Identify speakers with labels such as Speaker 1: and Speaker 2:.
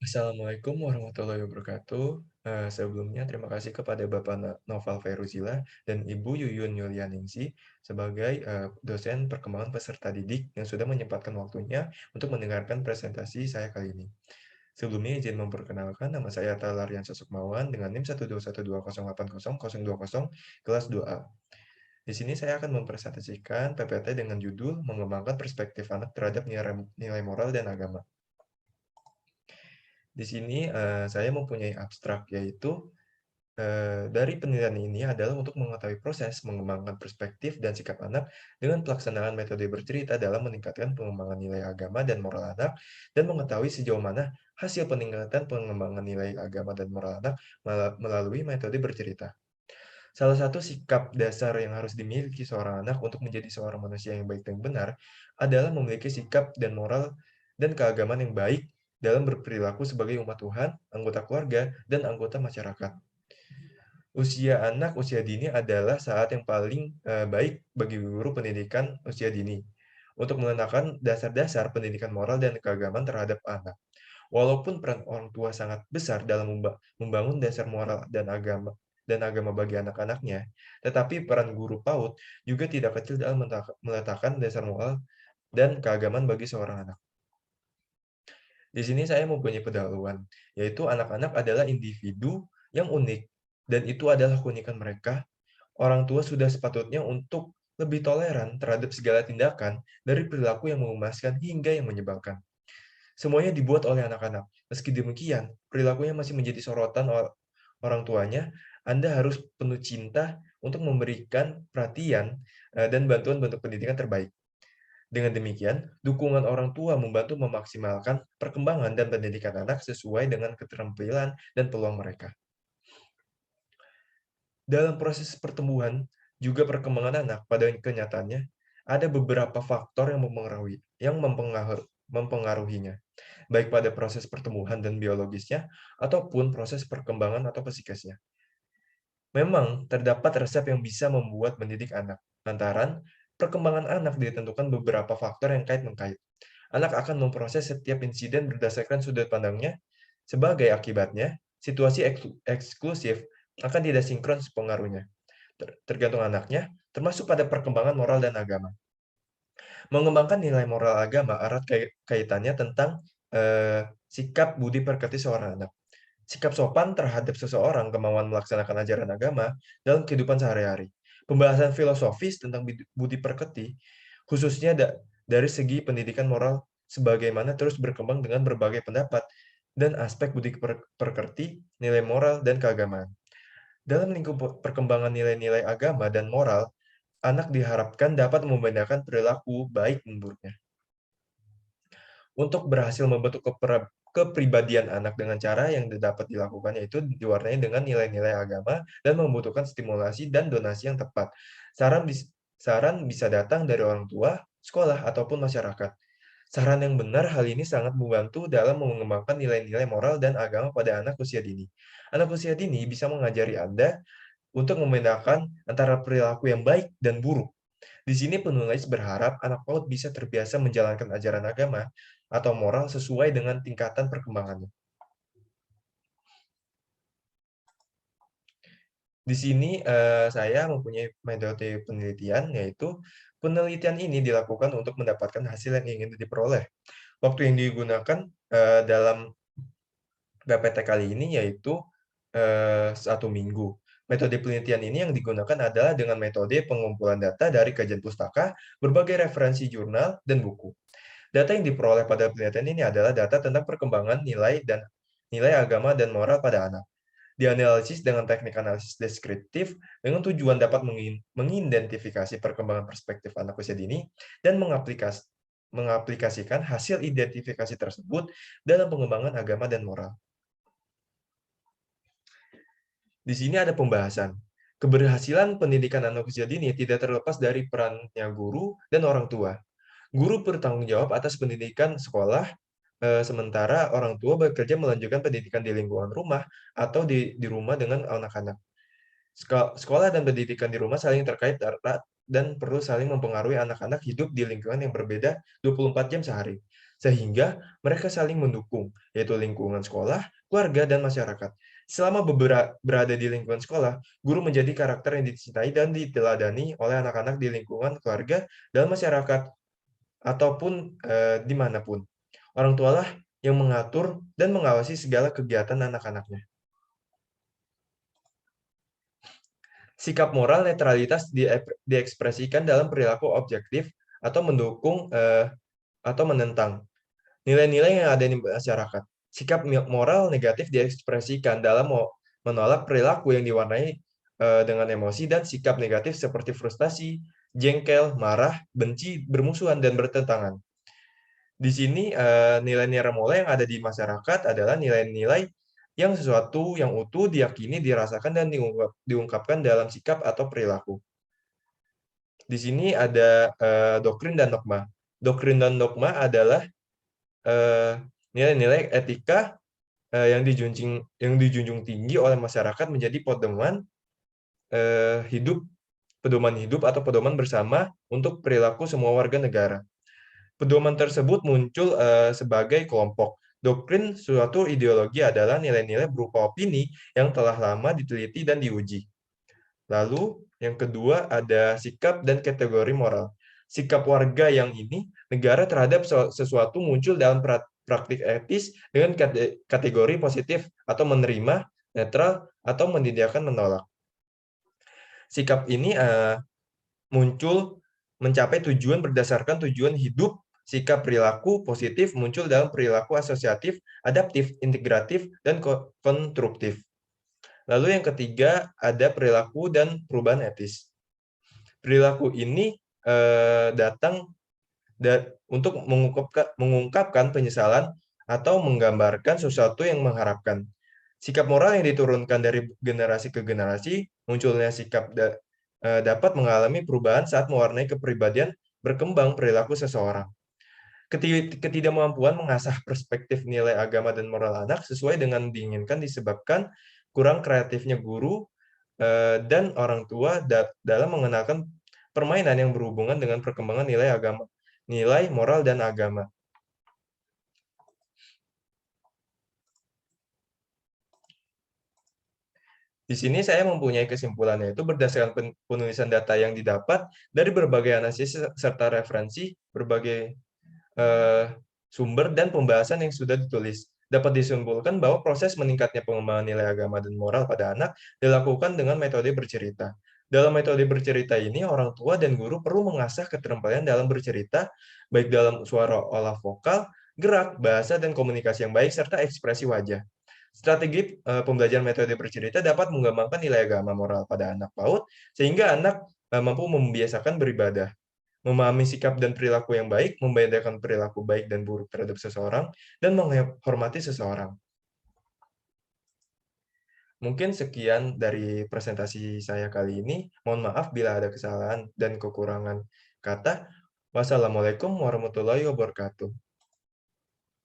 Speaker 1: Assalamualaikum warahmatullahi wabarakatuh. Sebelumnya terima kasih kepada Bapak Noval Fairuzila dan Ibu Yuyun Yulianingsi sebagai dosen perkembangan peserta didik yang sudah menyempatkan waktunya untuk mendengarkan presentasi saya kali ini. Sebelumnya izin memperkenalkan, nama saya Talarian Sukmawan dengan NIM 12120808020 kelas 2A. Di sini saya akan mempresentasikan PPT dengan judul Mengembangkan Perspektif Anak Terhadap Nilai Moral dan Agama. Di sini saya mempunyai abstrak, yaitu dari penelitian ini adalah untuk mengetahui proses mengembangkan perspektif dan sikap anak dengan pelaksanaan metode bercerita dalam meningkatkan pengembangan nilai agama dan moral anak, dan mengetahui sejauh mana hasil peningkatan pengembangan nilai agama dan moral anak melalui metode bercerita. Salah satu sikap dasar yang harus dimiliki seorang anak untuk menjadi seorang manusia yang baik dan benar adalah memiliki sikap dan moral dan keagamaan yang baik dalam berperilaku sebagai umat Tuhan, anggota keluarga, dan anggota masyarakat. Usia anak usia dini adalah saat yang paling baik bagi guru pendidikan usia dini untuk mengenakan dasar-dasar pendidikan moral dan keagamaan terhadap anak. Walaupun peran orang tua sangat besar dalam membangun dasar moral dan agama bagi anak-anaknya, tetapi peran guru PAUD juga tidak kecil dalam meletakkan dasar moral dan keagamaan bagi seorang anak. Di sini saya mempunyai pendahuluan, yaitu anak-anak adalah individu yang unik, dan itu adalah keunikan mereka. Orang tua sudah sepatutnya untuk lebih toleran terhadap segala tindakan, dari perilaku yang mengemaskan hingga yang menyebalkan. Semuanya dibuat oleh anak-anak. Meski demikian, perilakunya masih menjadi sorotan orang tuanya. Anda harus penuh cinta untuk memberikan perhatian dan bantuan bentuk pendidikan terbaik. Dengan demikian, dukungan orang tua membantu memaksimalkan perkembangan dan pendidikan anak sesuai dengan keterampilan dan peluang mereka. Dalam proses pertumbuhan, juga perkembangan anak, pada kenyataannya, ada beberapa faktor yang mempengaruhinya, baik pada proses pertumbuhan dan biologisnya, ataupun proses perkembangan atau psikisnya. Memang, terdapat resep yang bisa membuat mendidik anak, lantaran perkembangan anak ditentukan beberapa faktor yang kait-mengkait. Anak akan memproses setiap insiden berdasarkan sudut pandangnya. Sebagai akibatnya, situasi eksklusif akan tidak sinkron pengaruhnya, tergantung anaknya, termasuk pada perkembangan moral dan agama. Mengembangkan nilai moral agama erat kaitannya tentang sikap budi pekerti seorang anak. Sikap sopan terhadap seseorang, kemauan melaksanakan ajaran agama dalam kehidupan sehari-hari. Pembahasan filosofis tentang budi pekerti, khususnya dari segi pendidikan moral, sebagaimana terus berkembang dengan berbagai pendapat dan aspek budi pekerti, nilai moral, dan keagamaan. Dalam lingkup perkembangan nilai-nilai agama dan moral, anak diharapkan dapat membedakan perilaku baik dan buruknya. Untuk berhasil membentuk kepribadian anak dengan cara yang dapat dilakukan, yaitu diwarnai dengan nilai-nilai agama dan membutuhkan stimulasi dan donasi yang tepat. Saran bisa datang dari orang tua, sekolah, ataupun masyarakat. Saran yang benar hal ini sangat membantu dalam mengembangkan nilai-nilai moral dan agama pada anak usia dini. Anak usia dini bisa mengajari Anda untuk membedakan antara perilaku yang baik dan buruk. Di sini penulis berharap anak PAUD bisa terbiasa menjalankan ajaran agama atau moral sesuai dengan tingkatan perkembangannya. Di sini saya mempunyai metode penelitian, yaitu penelitian ini dilakukan untuk mendapatkan hasil yang ingin diperoleh. Waktu yang digunakan dalam PPT kali ini yaitu 1 minggu. Metode penelitian ini yang digunakan adalah dengan metode pengumpulan data dari kajian pustaka, berbagai referensi jurnal, dan buku. Data yang diperoleh pada penelitian ini adalah data tentang perkembangan nilai agama dan moral pada anak. Dianalisis dengan teknik analisis deskriptif dengan tujuan dapat mengidentifikasi perkembangan perspektif anak usia dini dan mengaplikasikan hasil identifikasi tersebut dalam pengembangan agama dan moral. Di sini ada pembahasan. Keberhasilan pendidikan anak usia dini tidak terlepas dari perannya guru dan orang tua. Guru bertanggung jawab atas pendidikan sekolah, sementara orang tua bekerja melanjutkan pendidikan di lingkungan rumah atau di rumah dengan anak-anak. Sekolah dan pendidikan di rumah saling terkait erat dan perlu saling mempengaruhi anak-anak hidup di lingkungan yang berbeda 24 jam sehari. sehingga mereka saling mendukung, yaitu lingkungan sekolah, keluarga, dan masyarakat. Selama berada di lingkungan sekolah, guru menjadi karakter yang dicintai dan diteladani oleh anak-anak di lingkungan keluarga dan masyarakat, ataupun dimanapun. Orang tualah yang mengatur dan mengawasi segala kegiatan anak-anaknya. Sikap moral netralitas diekspresikan dalam perilaku objektif atau mendukung atau menentang nilai-nilai yang ada di masyarakat. Sikap moral negatif diekspresikan dalam menolak perilaku yang diwarnai dengan emosi dan sikap negatif seperti frustasi, jengkel, marah, benci, bermusuhan, dan bertentangan. Di sini nilai-nilai moral yang ada di masyarakat adalah nilai-nilai yang sesuatu yang utuh diyakini, dirasakan, dan diungkapkan dalam sikap atau perilaku. Di sini ada doktrin dan dogma. Doktrin dan dogma adalah nilai-nilai etika yang dijunjung tinggi oleh masyarakat menjadi pedoman hidup atau pedoman bersama untuk perilaku semua warga negara. Pedoman tersebut muncul sebagai kelompok. Doktrin suatu ideologi adalah nilai-nilai berupa opini yang telah lama diteliti dan diuji. Lalu yang kedua ada sikap dan kategori moral. Sikap warga yang ini negara terhadap sesuatu muncul dalam praktik etis dengan kategori positif atau menerima, netral, atau mendidiakan menolak. Sikap ini muncul mencapai tujuan berdasarkan tujuan hidup. Sikap perilaku positif muncul dalam perilaku asosiatif, adaptif, integratif, dan konstruktif. Lalu yang ketiga ada perilaku dan perubahan etis. Perilaku ini datang untuk mengungkapkan penyesalan atau menggambarkan sesuatu yang mengharapkan. Sikap moral yang diturunkan dari generasi ke generasi, munculnya sikap dapat mengalami perubahan saat mewarnai kepribadian berkembang perilaku seseorang. Ketidakmampuan mengasah perspektif nilai agama dan moral anak sesuai dengan diinginkan disebabkan kurang kreatifnya guru dan orang tua dalam mengenalkan permainan yang berhubungan dengan perkembangan nilai moral dan agama. Di sini saya mempunyai kesimpulannya itu berdasarkan penulisan data yang didapat dari berbagai analisis serta referensi berbagai sumber dan pembahasan yang sudah ditulis. Dapat disimpulkan bahwa proses meningkatnya pengembangan nilai agama dan moral pada anak dilakukan dengan metode bercerita. Dalam metode bercerita ini, orang tua dan guru perlu mengasah keterampilan dalam bercerita, baik dalam suara olah vokal, gerak, bahasa, dan komunikasi yang baik, serta ekspresi wajah. Strategi pembelajaran metode bercerita dapat mengembangkan nilai agama moral pada anak PAUD, sehingga anak mampu membiasakan beribadah, memahami sikap dan perilaku yang baik, membedakan perilaku baik dan buruk terhadap seseorang, dan menghormati seseorang. Mungkin sekian dari presentasi saya kali ini. Mohon maaf bila ada kesalahan dan kekurangan kata. Wassalamualaikum warahmatullahi wabarakatuh.